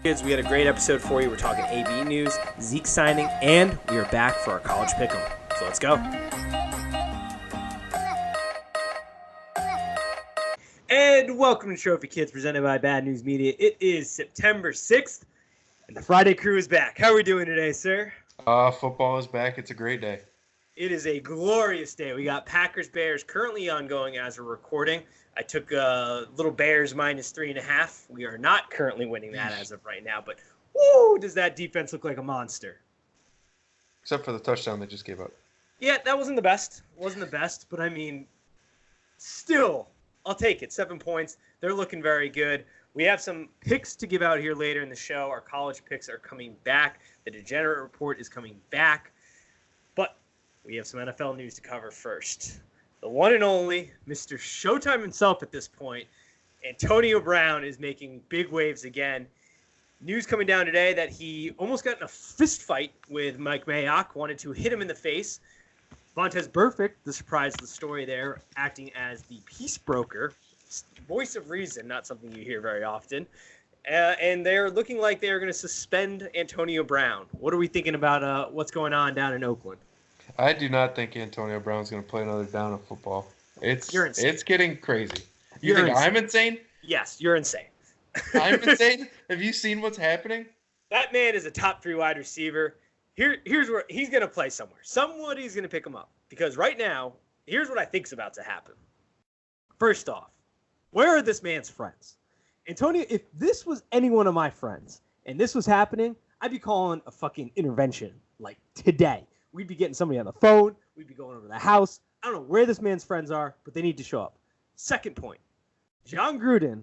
Kids, we had a great episode for you. We're talking AB news, Zeke signing, and we are back for our college pick'em. So let's go. And welcome to Trophy Kids, presented by Bad News Media. It is September 6th, and the Friday crew is back. How are we doing today, sir? Football is back. It's a great day. It is a glorious day. We got Packers-Bears currently ongoing as we're recording. I took little Bears minus 3.5. We are not currently winning that as of right now, but woo, does that defense look like a monster? Except for the touchdown they just gave up. Yeah, that wasn't the best. Wasn't the best, but I mean, still, I'll take it. 7 points. They're looking very good. We have some picks to give out here later in the show. Our college picks are coming back. The Degenerate Report is coming back. But we have some NFL news to cover first. The one and only Mr. Showtime himself at this point, Antonio Brown, is making big waves again. News coming down today that he almost got in a fist fight with Mike Mayock, wanted to hit him in the face. Vontaze Burfict, the surprise of the story there, acting as the peace broker, voice of reason, not something you hear very often. And they're looking like they're going to suspend Antonio Brown. What are we thinking about what's going on down in Oakland? I do not think Antonio Brown's going to play another down of football. You're insane. It's getting crazy. You're think insane. I'm insane? Yes, you're insane. I'm insane? Have you seen what's happening? That man is a top 3 wide receiver. Here's where he's going to play somewhere. Somebody's going to pick him up. Because right now, here's what I think's about to happen. First off, where are this man's friends? Antonio, if this was any one of my friends and this was happening, I'd be calling a fucking intervention like today. We'd be getting somebody on the phone. We'd be going over to the house. I don't know where this man's friends are, but they need to show up. Second point, John Gruden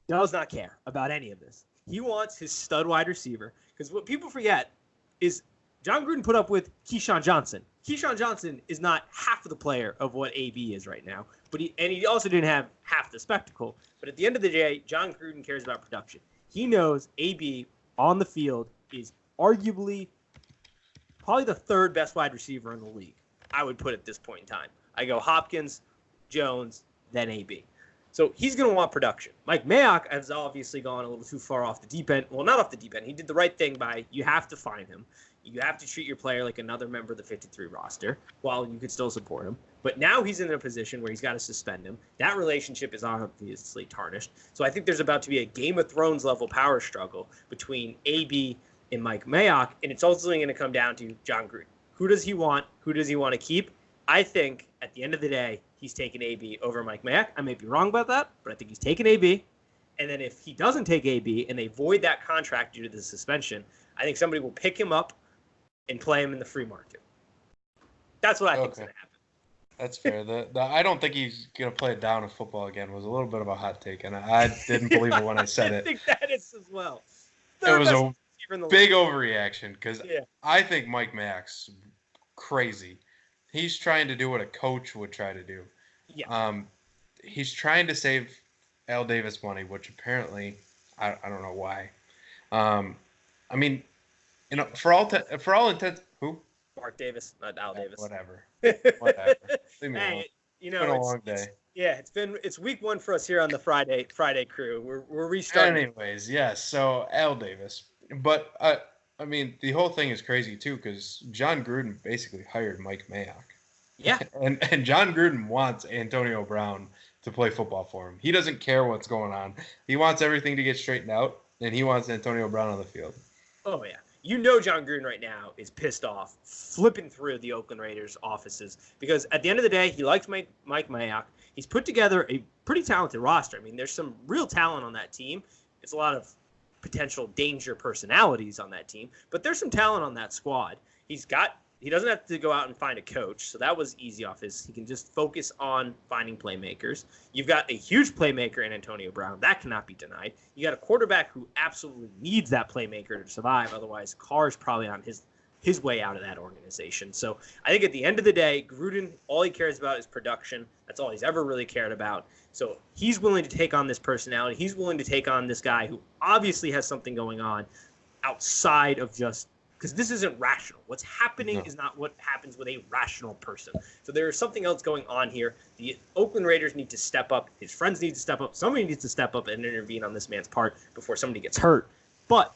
does not care about any of this. He wants his stud wide receiver, because what people forget is John Gruden put up with Keyshawn Johnson. Keyshawn Johnson is not half of the player of what AB is right now, but he also didn't have half the spectacle. But at the end of the day, John Gruden cares about production. He knows AB on the field is arguably probably the 3rd best wide receiver in the league, I would put at this point in time. I go Hopkins, Jones, then AB. So he's going to want production. Mike Mayock has obviously gone a little too far off the deep end. Well, not off the deep end. He did the right thing by you have to find him. You have to treat your player like another member of the 53 roster while you could still support him. But now he's in a position where he's got to suspend him. That relationship is obviously tarnished. So I think there's about to be a Game of Thrones level power struggle between AB and Mike Mayock, and it's ultimately going to come down to John Gruden. Who does he want? Who does he want to keep? I think at the end of the day, he's taking AB over Mike Mayock. I may be wrong about that, but I think he's taking AB. And then if he doesn't take AB and they void that contract due to the suspension, I think somebody will pick him up and play him in the free market. That's what I think is going to happen. That's fair. I don't think he's going to play it down in football again. Was a little bit of a hot take, and I didn't believe it when I said it. I think that is as well. It was a big overreaction because yeah. I think Mike Mayock's crazy. He's trying to do what a coach would try to do. Yeah. He's trying to save Al Davis money, which apparently I don't know why. I mean, you know, for all intents, who? Mark Davis, not Al Davis. Whatever. Leave me alone. You know, it's been a long day. It's week 1 for us here on the Friday crew. We're restarting. Anyways, yes. So Al Davis, but I mean, the whole thing is crazy too because John Gruden basically hired Mike Mayock. Yeah. And John Gruden wants Antonio Brown to play football for him. He doesn't care what's going on. He wants everything to get straightened out, and he wants Antonio Brown on the field. Oh yeah. You know John Gruden right now is pissed off, flipping through the Oakland Raiders offices because at the end of the day, he likes Mike Mayock. He's put together a pretty talented roster. I mean, there's some real talent on that team. It's a lot of potential danger personalities on that team, but there's some talent on that squad. He doesn't have to go out and find a coach, so that was easy off his. He can just focus on finding playmakers. You've got a huge playmaker in Antonio Brown. That cannot be denied. You got a quarterback who absolutely needs that playmaker to survive. Otherwise, Carr's probably on his way out of that organization. So I think at the end of the day, Gruden, all he cares about is production. That's all he's ever really cared about. So he's willing to take on this personality. He's willing to take on this guy who obviously has something going on outside of just because this isn't rational. What's happening is not what happens with a rational person. So there is something else going on here. The Oakland Raiders need to step up. His friends need to step up. Somebody needs to step up and intervene on this man's part before somebody gets hurt. But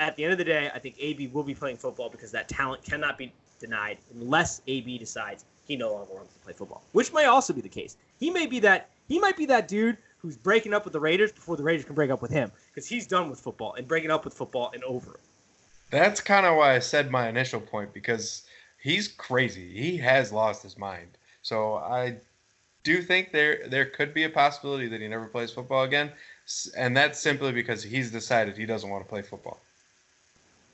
at the end of the day, I think AB will be playing football because that talent cannot be denied unless AB decides he no longer wants to play football, which may also be the case. He might be that dude who's breaking up with the Raiders before the Raiders can break up with him because he's done with football and breaking up with football and over it. That's kind of why I said my initial point, because he's crazy. He has lost his mind. So I do think there could be a possibility that he never plays football again, and that's simply because he's decided he doesn't want to play football.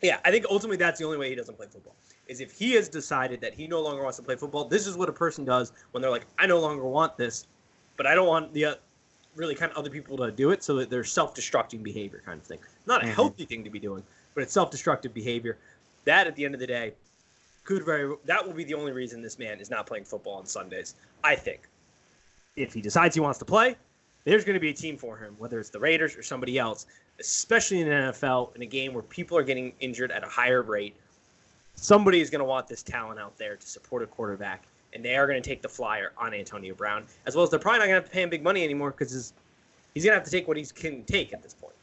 Yeah, I think ultimately that's the only way he doesn't play football, is if he has decided that he no longer wants to play football. This is what a person does when they're like, I no longer want this, but I don't want the really kind of other people to do it, so that they're self-destructing behavior kind of thing. Not a healthy thing to be doing, but it's self-destructive behavior. That, at the end of the day, that will be the only reason this man is not playing football on Sundays, I think. If he decides he wants to play, there's going to be a team for him, whether it's the Raiders or somebody else, especially in the NFL, in a game where people are getting injured at a higher rate. Somebody is going to want this talent out there to support a quarterback, and they are going to take the flyer on Antonio Brown, as well as they're probably not going to have to pay him big money anymore because he's going to have to take what he can take at this point.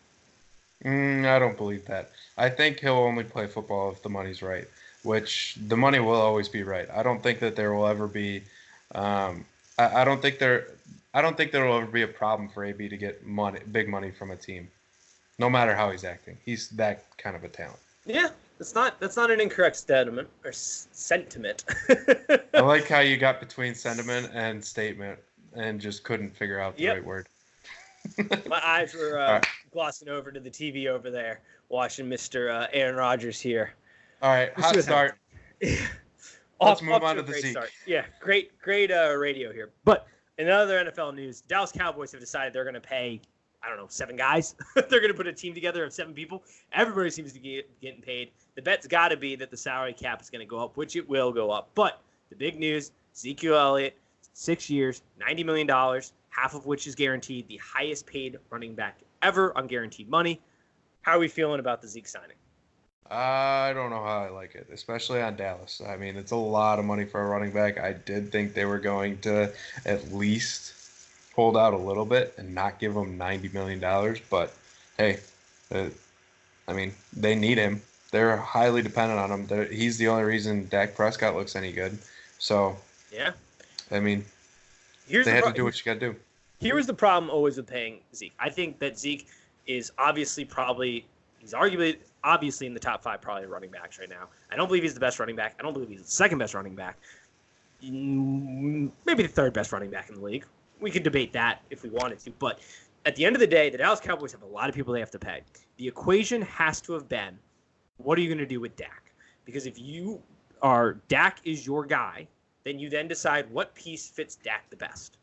I don't believe that. I think he'll only play football if the money's right, which the money will always be right. I don't think that there will ever be I don't think there will ever be a problem for AB to get big money from a team, no matter how he's acting. He's that kind of a talent. Yeah, that's not an incorrect sentiment or sentiment. I like how you got between sentiment and statement and just couldn't figure out the right word. My eyes were glossing over to the TV over there, watching Mr. Aaron Rodgers here. All right, hot start. Let's move on to the Zeke. Start. Yeah, great radio here. But in other NFL news, Dallas Cowboys have decided they're going to pay, 7 guys. They're going to put a team together of 7 people. Everybody seems to be getting paid. The bet's got to be that the salary cap is going to go up, which it will go up. But the big news, Zeke Elliott, 6 years, $90 million, half of which is guaranteed, the highest paid running back ever on guaranteed money. How are we feeling about the Zeke signing? I don't know how I like it, especially on Dallas. I mean, it's a lot of money for a running back. I did think they were going to at least hold out a little bit and not give him $90 million. But, hey, they need him. They're highly dependent on him. He's the only reason Dak Prescott looks any good. So, yeah. I mean, they had to do what you got to do. Here was the problem always with paying Zeke. I think that Zeke is he's arguably obviously in the top 5 probably running backs right now. I don't believe he's the best running back. I don't believe he's the second best running back. Maybe the third best running back in the league. We could debate that if we wanted to. But at the end of the day, the Dallas Cowboys have a lot of people they have to pay. The equation has to have been, what are you going to do with Dak? Because if Dak is your guy, then you then decide what piece fits Dak the best.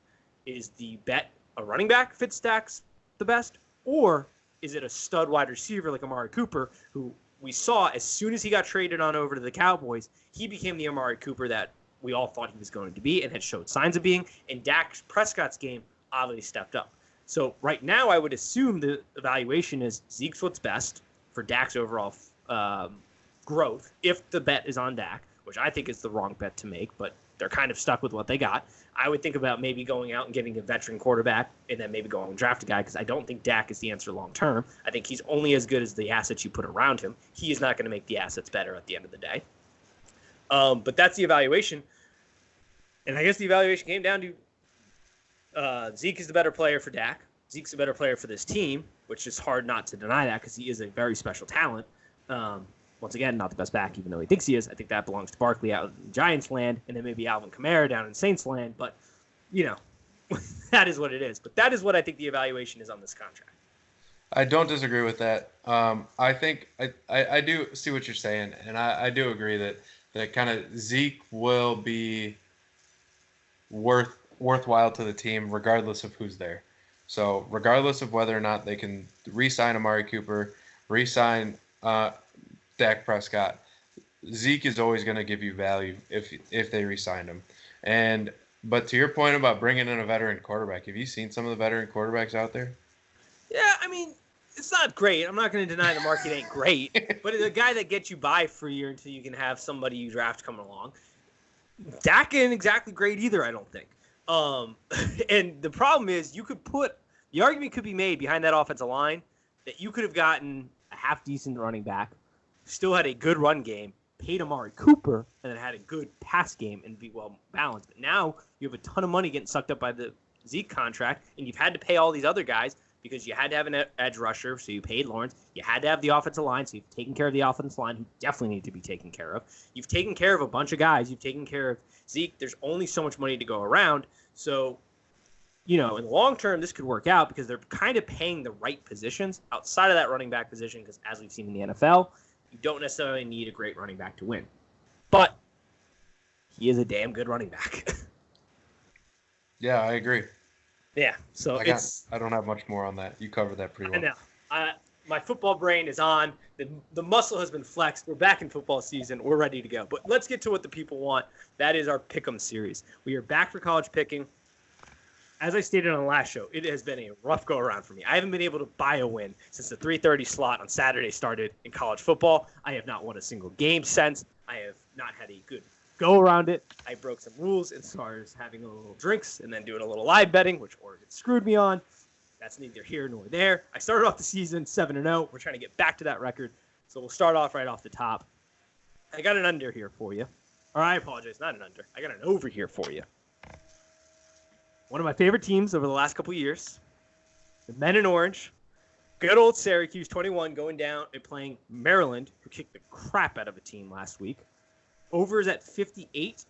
Is the bet a running back fits Dak's the best? Or is it a stud wide receiver like Amari Cooper, who we saw as soon as he got traded on over to the Cowboys, he became the Amari Cooper that we all thought he was going to be and had showed signs of being, and Dak Prescott's game obviously stepped up. So right now I would assume the evaluation is Zeke's what's best for Dak's overall growth if the bet is on Dak, which I think is the wrong bet to make, but they're kind of stuck with what they got. I would think about maybe going out and getting a veteran quarterback and then maybe going and draft a guy, because I don't think Dak is the answer long term. I think he's only as good as the assets you put around him. He is not going to make the assets better at the end of the day. But that's the evaluation. And I guess the evaluation came down to Zeke is the better player for Dak. Zeke's a better player for this team, which is hard not to deny that because he is a very special talent. Once again, not the best back, even though he thinks he is. I think that belongs to Barkley out in Giants land, and then maybe Alvin Kamara down in Saints land. But, that is what it is. But that is what I think the evaluation is on this contract. I don't disagree with that. I think I do see what you're saying, and I do agree that kind of Zeke will be worthwhile to the team regardless of who's there. So regardless of whether or not they can re-sign Amari Cooper, re-sign Dak Prescott, Zeke is always going to give you value if they re-signed him. But to your point about bringing in a veteran quarterback, have you seen some of the veteran quarterbacks out there? Yeah, I mean, it's not great. I'm not going to deny the market ain't great, but it's a guy that gets you by for a year until you can have somebody you draft coming along. Dak ain't exactly great either, I don't think. And the problem is the argument could be made behind that offensive line that you could have gotten a half-decent running back, still had a good run game, paid Amari Cooper, and then had a good pass game and be well balanced. But now you have a ton of money getting sucked up by the Zeke contract, and you've had to pay all these other guys because you had to have an edge rusher, so you paid Lawrence. You had to have the offensive line, so you've taken care of the offensive line, who definitely need to be taken care of. You've taken care of a bunch of guys. You've taken care of Zeke. There's only so much money to go around. So, in the long term, this could work out because they're kind of paying the right positions outside of that running back position because, as we've seen in the NFL, you don't necessarily need a great running back to win. But he is a damn good running back. Yeah, I agree. Yeah, so I don't have much more on that. You covered that pretty well. I know. My football brain is on. The muscle has been flexed. We're back in football season. We're ready to go. But let's get to what the people want. That is our Pick'em series. We are back for college picking. As I stated on the last show, it has been a rough go-around for me. I haven't been able to buy a win since the 3:30 slot on Saturday started in college football. I have not won a single game since. I have not had a good go around it. I broke some rules as far as having a little drinks and then doing a little live betting, which Oregon screwed me on. That's neither here nor there. I started off the season 7-0. We're trying to get back to that record. So we'll start off right off the top. I got an under here for you. Or I apologize, not an under. I got an over here for you. One of my favorite teams over the last couple of years, the Men in Orange. Good old Syracuse 21 going down and playing Maryland, who kicked the crap out of a team last week. Over is at 58.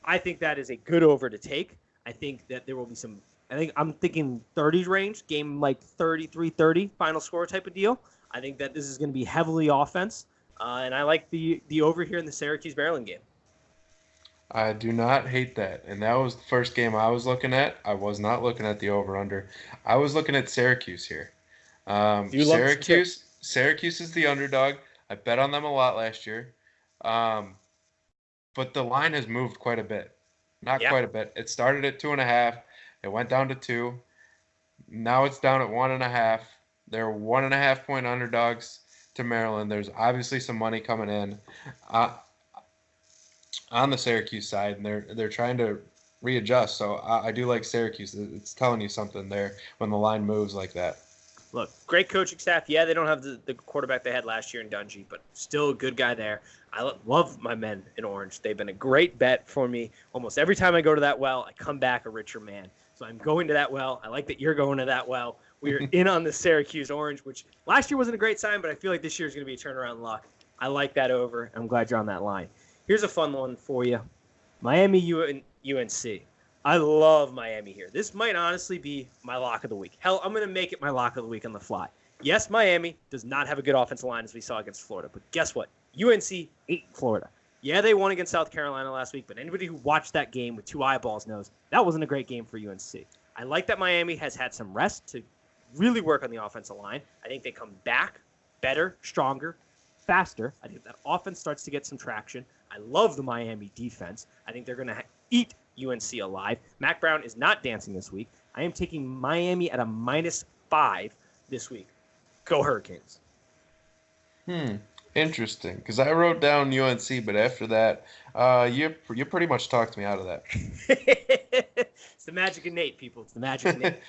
I think that is a good over to take. I think that there will be some, I'm thinking 30s range, game like 33-30, final score type of deal. I think that this is going to be heavily offense, and I like the over here in the Syracuse-Maryland game. I do not hate that. And that was the first game I was looking at. I was not looking at the over-under. I was looking at Syracuse here. Syracuse is the underdog. I bet on them a lot last year. But the line has moved quite a bit. Quite a bit. It started at 2.5. It went down to 2. Now it's down at 1.5. They're 1.5 point underdogs to Maryland. There's obviously some money coming in on the Syracuse side, and they're trying to readjust. So I do like Syracuse. It's telling you something there when the line moves like that. Look, great coaching staff. Yeah, they don't have the quarterback they had last year in Dungy, but still a good guy there. I love my Men in Orange. They've been a great bet for me. Almost every time I go to that well, I come back a richer man. So I'm going to that well. I like that you're going to that well. We are in on the Syracuse Orange, which last year wasn't a great sign, but I feel like this year is going to be a turnaround luck. I like that over. I'm glad you're on that line. Here's a fun one for you. Miami UNC. I love Miami here. This might honestly be my lock of the week. Hell, I'm going to make it my lock of the week on the fly. Yes, Miami does not have a good offensive line as we saw against Florida, but guess what? UNC ate Florida. Yeah, they won against South Carolina last week, but anybody who watched that game with 2 eyeballs knows that wasn't a great game for UNC. I like that Miami has had some rest to really work on the offensive line. I think they come back better, stronger, faster. I think that offense starts to get some traction. I love the Miami defense. I think they're going to eat UNC alive. Mac Brown is not dancing this week. I am taking Miami at a -5 this week. Go Hurricanes. Interesting. Because I wrote down UNC, but after that, you pretty much talked me out of that. It's the magic of Nate, people. It's the magic of Nate.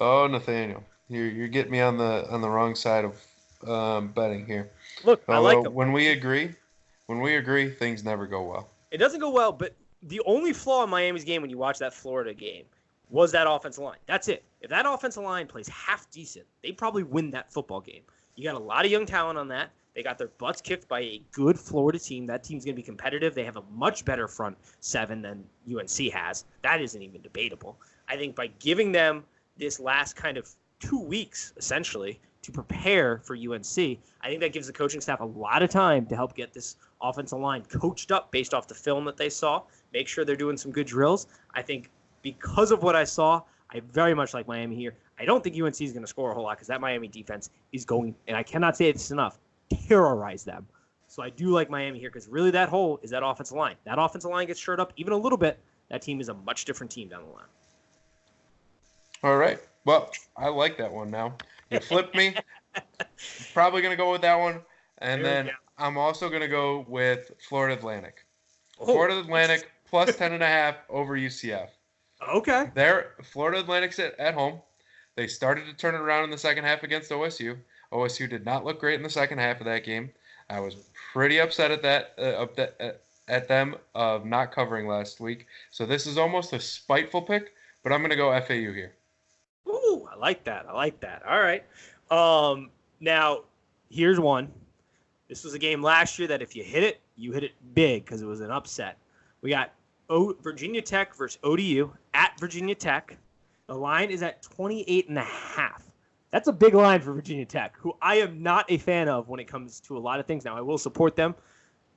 Oh, Nathaniel, you're getting me on the wrong side of betting here. Look, I like them. When we agree, things never go well. It doesn't go well, but the only flaw in Miami's game when you watch that Florida game was that offensive line. That's it. If that offensive line plays half decent, they probably win that football game. You got a lot of young talent on that. They got their butts kicked by a good Florida team. That team's going to be competitive. They have a much better front seven than UNC has. That isn't even debatable. I think by giving them this last kind of 2 weeks, essentially, to prepare for UNC, I think that gives the coaching staff a lot of time to help get this offensive line coached up based off the film that they saw, make sure they're doing some good drills. I think because of what I saw, I very much like Miami here. I don't think UNC is going to score a whole lot because that Miami defense is going, and I cannot say this enough, terrorize them. So I do like Miami here because really that hole is that offensive line. That offensive line gets shored up even a little bit. That team is a much different team down the line. All right. Well, I like that one now. You flipped me. Probably going to go with that one. And then I'm also going to go with Florida Atlantic. Florida Atlantic plus 10.5 over UCF. Okay. Florida Atlantic's at home. They started to turn it around in the second half against OSU. OSU did not look great in the second half of that game. I was pretty upset at at them of not covering last week. So this is almost a spiteful pick, but I'm going to go FAU here. Ooh, I like that. I like that. All right. Now, here's one. This was a game last year that if you hit it, you hit it big because it was an upset. We got Virginia Tech versus ODU at Virginia Tech. The line is at 28.5. That's a big line for Virginia Tech, who I am not a fan of when it comes to a lot of things. Now, I will support them.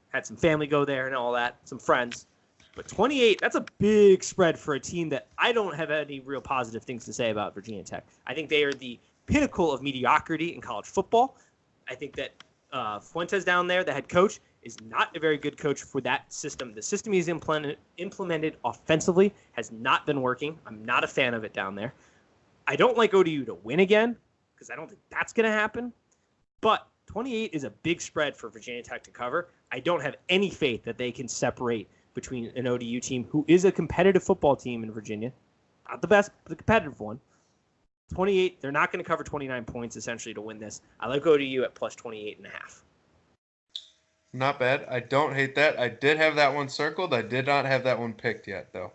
Had some family go there and all that, some friends. But 28, that's a big spread for a team that I don't have any real positive things to say about Virginia Tech. I think they are the pinnacle of mediocrity in college football. I think that Fuentes down there, the head coach, is not a very good coach for that system. The system he's implemented offensively has not been working. I'm not a fan of it down there. I don't like ODU to win again because I don't think that's going to happen. But 28 is a big spread for Virginia Tech to cover. I don't have any faith that they can separate between an ODU team who is a competitive football team in Virginia. Not the best, but a competitive one. 28, they're not going to cover 29 points essentially to win this. I like ODU at plus 28.5. Not bad. I don't hate that. I did have that one circled. I did not have that one picked yet, though.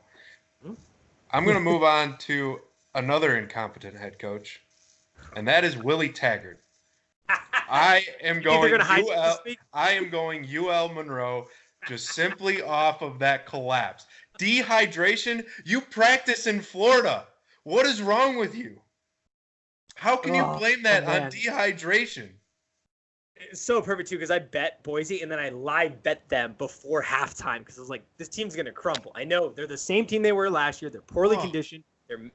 I'm going to move on to another incompetent head coach, and that is Willie Taggart. I am going UL Monroe just simply off of that collapse. Dehydration? You practice in Florida. What is wrong with you? How can you blame that on dehydration? It's so perfect, too, because I bet Boise, and then I live bet them before halftime because I was like, this team's going to crumble. I know they're the same team they were last year. They're poorly conditioned.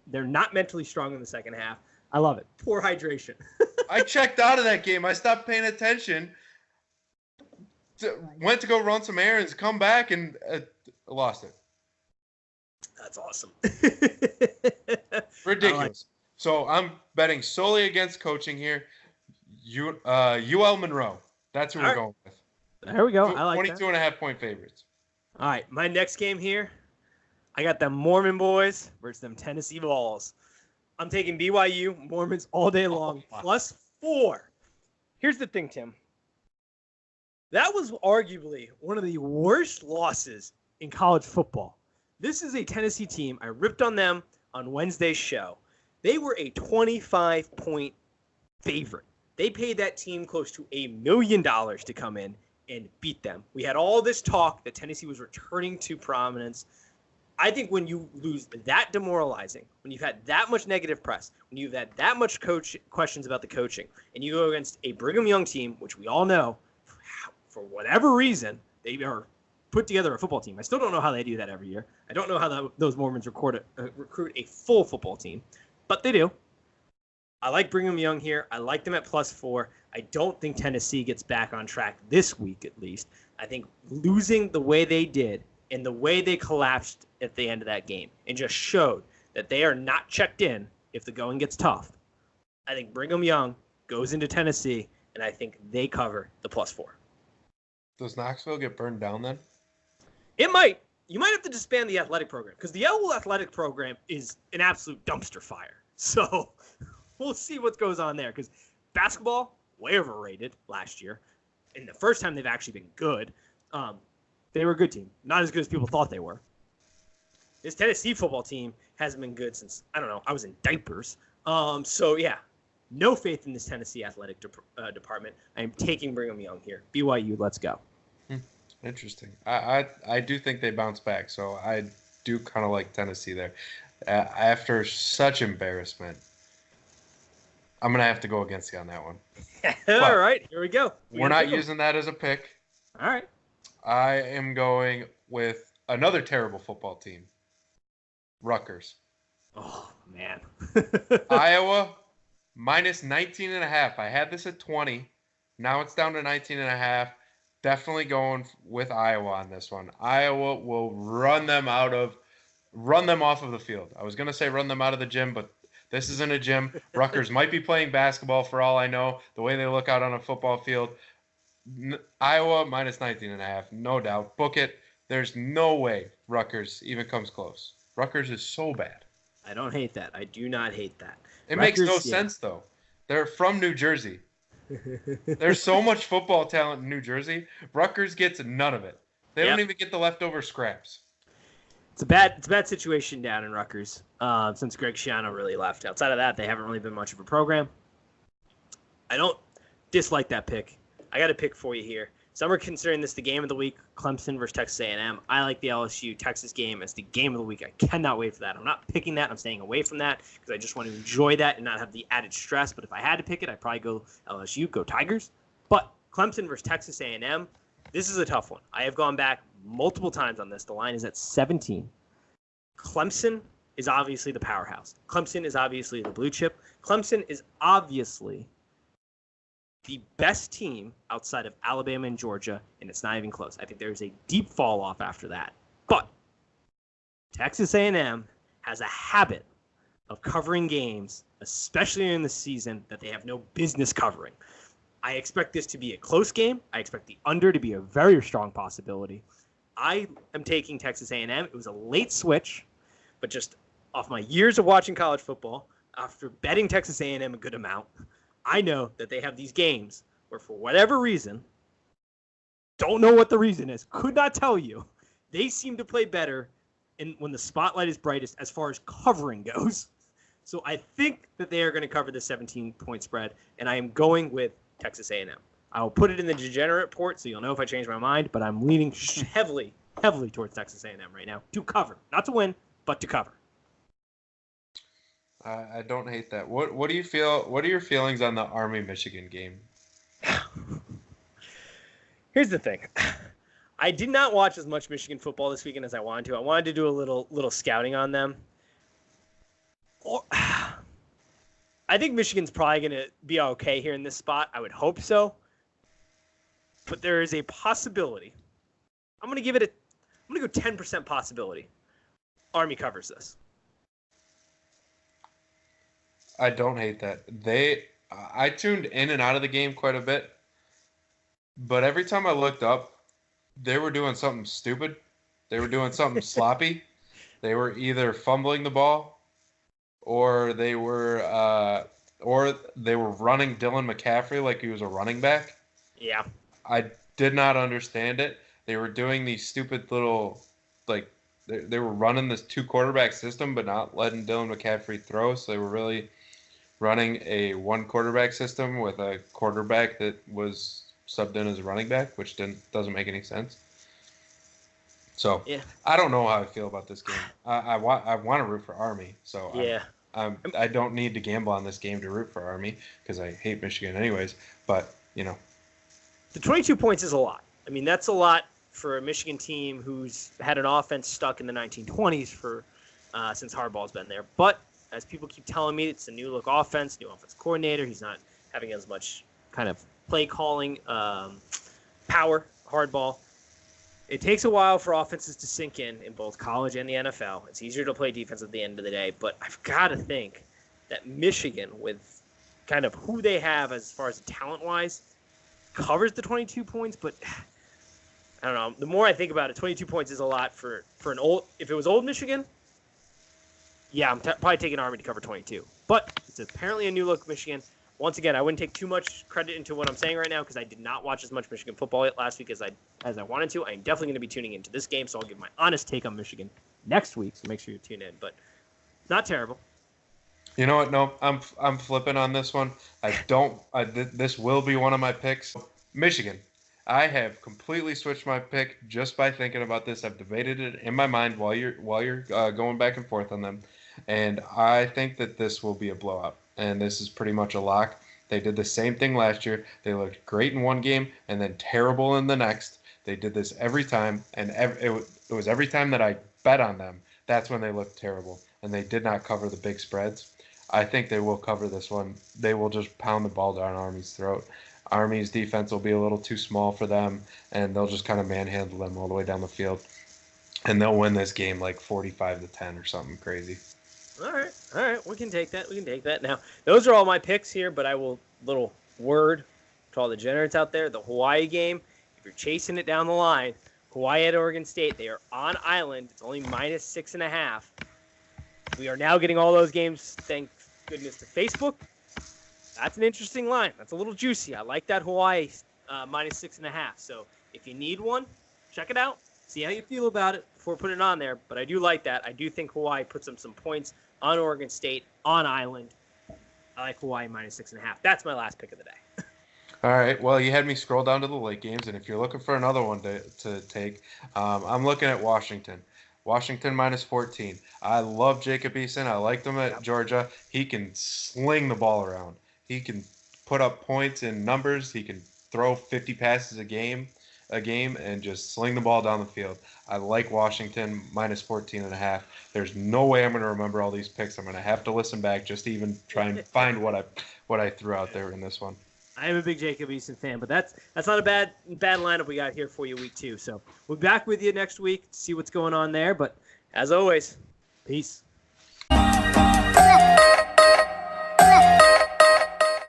They're not mentally strong in the second half. I love it. Poor hydration. I checked out of that game. I stopped paying attention. Went to go run some errands, come back, and lost it. That's awesome. Ridiculous. So I'm betting solely against coaching here. UL Monroe. That's who we're going with. There we go. I like 22.5 point favorites. All right. My next game here, I got the Mormon boys versus them Tennessee Vols. I'm taking BYU, Mormons all day long, +4. Here's the thing, Tim. That was arguably one of the worst losses in college football. This is a Tennessee team. I ripped on them on Wednesday's show. They were a 25-point favorite. They paid that team close to $1 million to come in and beat them. We had all this talk that Tennessee was returning to prominence. I think when you lose that demoralizing, when you've had that much negative press, when you've had that much questions about the coaching, and you go against a Brigham Young team, which we all know, for whatever reason, they are put together a football team. I still don't know how they do that every year. I don't know how those Mormons recruit a full football team, but they do. I like Brigham Young here. I like them at +4. I don't think Tennessee gets back on track this week, at least. I think losing the way they did and the way they collapsed at the end of that game and just showed that they are not checked in if the going gets tough. I think Brigham Young goes into Tennessee, and I think they cover the +4. Does Knoxville get burned down then? It might. You might have to disband the athletic program because the Yellow athletic program is an absolute dumpster fire. So we'll see what goes on there because basketball, way overrated last year. And the first time they've actually been good. They were a good team. Not as good as people thought they were. This Tennessee football team hasn't been good since, I don't know, I was in diapers. So, yeah, no faith in this Tennessee athletic department. I am taking Brigham Young here. BYU, let's go. Interesting. I do think they bounce back, so I do kind of like Tennessee there. After such embarrassment, I'm going to have to go against you on that one. All right, here we go. We're not using that as a pick. All right. I am going with another terrible football team, Rutgers. Oh, man. Iowa, -19.5. I had this at 20. Now it's down to 19.5. Definitely going with Iowa on this one. Iowa will run them off of the field. I was going to say run them out of the gym, but this isn't a gym. Rutgers might be playing basketball for all I know, the way they look out on a football field. Iowa -19.5, no doubt. Book it. There's no way Rutgers even comes close. Rutgers is so bad. I don't hate that. I do not hate that. It makes no sense, though. They're from New Jersey. There's so much football talent in New Jersey. Rutgers gets none of it. They Yep. don't even get the leftover scraps. It's a bad situation down in Rutgers since Greg Schiano really left. Outside of that, they haven't really been much of a program. I don't dislike that pick. I got a pick for you here. Some are considering this the game of the week, Clemson versus Texas A&M. I like the LSU-Texas game as the game of the week. I cannot wait for that. I'm not picking that. I'm staying away from that because I just want to enjoy that and not have the added stress. But if I had to pick it, I'd probably go LSU, go Tigers. But Clemson versus Texas A&M, this is a tough one. I have gone back multiple times on this. The line is at 17. Clemson is obviously the powerhouse. Clemson is obviously the blue chip. Clemson is obviously the best team outside of Alabama and Georgia, and it's not even close. I think there's a deep fall off after that. But Texas A&M has a habit of covering games, especially in the season, that they have no business covering. I expect this to be a close game. I expect the under to be a very strong possibility. I am taking Texas A&M. It was a late switch, but just off my years of watching college football, after betting Texas A&M a good amount, I know that they have these games where, for whatever reason, don't know what the reason is, could not tell you, they seem to play better when the spotlight is brightest as far as covering goes. So I think that they are going to cover the 17-point spread, and I am going with Texas A&M. I will put it in the degenerate port so you'll know if I change my mind, but I'm leaning heavily towards Texas A&M right now to cover. Not to win, but to cover. I don't hate that. What do you feel? What are your feelings on the Army-Michigan game? Here's the thing. I did not watch as much Michigan football this weekend as I wanted to. I wanted to do a little scouting on them. I think Michigan's probably going to be okay here in this spot. I would hope so. But there is a possibility. I'm going to go 10% possibility. Army covers this. I don't hate that. I tuned in and out of the game quite a bit, but every time I looked up, they were doing something stupid. They were doing something sloppy. They were either fumbling the ball, or they were running Dylan McCaffrey like he was a running back. Yeah. I did not understand it. They were doing these stupid little, like, they were running this 2-quarterback system, but not letting Dylan McCaffrey throw. So they were really running a 1-quarterback system with a quarterback that was subbed in as a running back, which doesn't make any sense. So yeah. I don't know how I feel about this game. I want to root for Army. So yeah. I don't need to gamble on this game to root for Army because I hate Michigan anyways. But, the 22 points is a lot. I mean, that's a lot for a Michigan team who's had an offense stuck in the 1920s since Harbaugh's been there. But as people keep telling me, it's a new look offense, new offense coordinator. He's not having as much kind of play calling power, hardball. It takes a while for offenses to sink in both college and the NFL. It's easier to play defense at the end of the day. But I've got to think that Michigan, with kind of who they have as far as talent-wise, covers the 22 points. But I don't know. The more I think about it, 22 points is a lot for an old. If it was old Michigan, yeah, I'm probably taking Army to cover 22. But it's apparently a new look Michigan. Once again, I wouldn't take too much credit into what I'm saying right now because I did not watch as much Michigan football last week as I wanted to. I'm definitely going to be tuning into this game, so I'll give my honest take on Michigan next week. So make sure you tune in. But not terrible. You know what? No, I'm flipping on this one. This will be one of my picks. Michigan. I have completely switched my pick just by thinking about this. I've debated it in my mind while you're going back and forth on them, and I think that this will be a blowout. And this is pretty much a lock. They did the same thing last year. They looked great in one game and then terrible in the next. They did this every time, and it was every time that I bet on them, that's when they looked terrible, and they did not cover the big spreads. I think they will cover this one. They will just pound the ball down Army's throat. Army's defense will be a little too small for them, and they'll just kind of manhandle them all the way down the field. And they'll win this game like 45-10 or something crazy. All right. We can take that. Now, those are all my picks here, but I will, little word to all the degenerates out there, the Hawaii game, if you're chasing it down the line, Hawaii at Oregon State, they are on island. It's only -6.5. We are now getting all those games, thank goodness, to Facebook. That's an interesting line. That's a little juicy. I like that Hawaii minus 6.5. So if you need one, check it out. See how you feel about it before putting it on there. But I do like that. I do think Hawaii puts them some points on Oregon State, on Island. I like Hawaii minus 6.5. That's my last pick of the day. All right. Well, you had me scroll down to the late games, and if you're looking for another one to take, I'm looking at Washington. Washington minus 14. I love Jacob Eason. I liked him at Georgia. He can sling the ball around. He can put up points in numbers. He can throw 50 passes a game, and just sling the ball down the field. I like Washington minus 14.5. There's no way I'm going to remember all these picks. I'm going to have to listen back just to even try and find what I threw out there in this one. I am a big Jacob Eason fan, but that's not a bad lineup we got here for you week 2. So we'll be back with you next week to see what's going on there. But as always, peace.